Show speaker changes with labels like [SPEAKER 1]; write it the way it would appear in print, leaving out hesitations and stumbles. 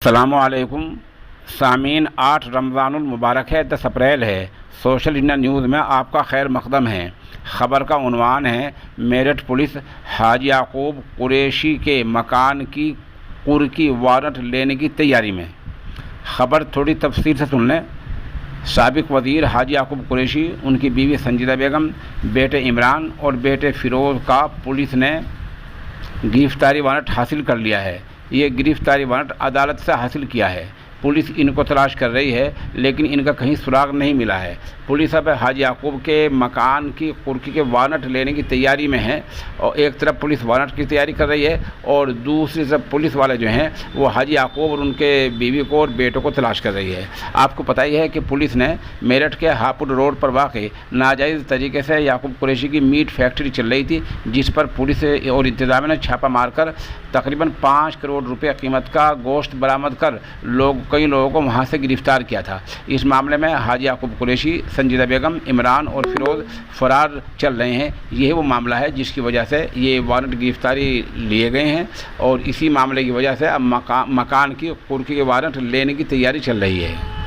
[SPEAKER 1] अस्सलामुअलैकुम सामीन। 8 रमज़ानुल मुबारक है, 10 अप्रैल है। सोशल इंडिया न्यूज़ में आपका खैर मकदम है। ख़बर का उन्वान है, मेरठ पुलिस हाजी याकूब कुरैशी के मकान की कुर्की वारंट लेने की तैयारी में। ख़बर थोड़ी तफसील से सुन लें। साबिक वज़ीर हाजी याकूब कुरैशी, उनकी बीवी संजीदा बेगम, बेटे इमरान और बेटे फ़िरोज़ का पुलिस ने गिरफ़्तारी वारंट हासिल कर लिया है। ये गिरफ़्तारी वारंट अदालत से हासिल किया है। पुलिस इनको तलाश कर रही है, लेकिन इनका कहीं सुराग नहीं मिला है। पुलिस अब हाजी याकूब के मकान की कुर्की के वारंट लेने की तैयारी में है, और एक तरफ पुलिस वारंट की तैयारी कर रही है और दूसरी तरफ पुलिस वाले जो हैं वो हाजी याकूब और उनके बीवी को और बेटों को तलाश कर रही है। आपको पता ही है कि पुलिस ने मेरठ के हापुड़ रोड पर वाक़ नाजायज़ तरीके से याकूब कुरैशी की मीट फैक्ट्री चल रही थी, जिस पर पुलिस और इंतज़ामिया ने छापा मारकर तकरीबन 5 करोड़ रुपये कीमत का गोश्त बरामद कर कई लोगों को वहाँ से गिरफ़्तार किया था। इस मामले में हाजी याकूब कुरैशी, संजीदा बेगम, इमरान और फ़िरोज़ फ़रार चल रहे हैं। यही वो मामला है जिसकी वजह से ये वारंट गिरफ़्तारी लिए गए हैं, और इसी मामले की वजह से अब मकान की कुर्की के वारंट लेने की तैयारी चल रही है।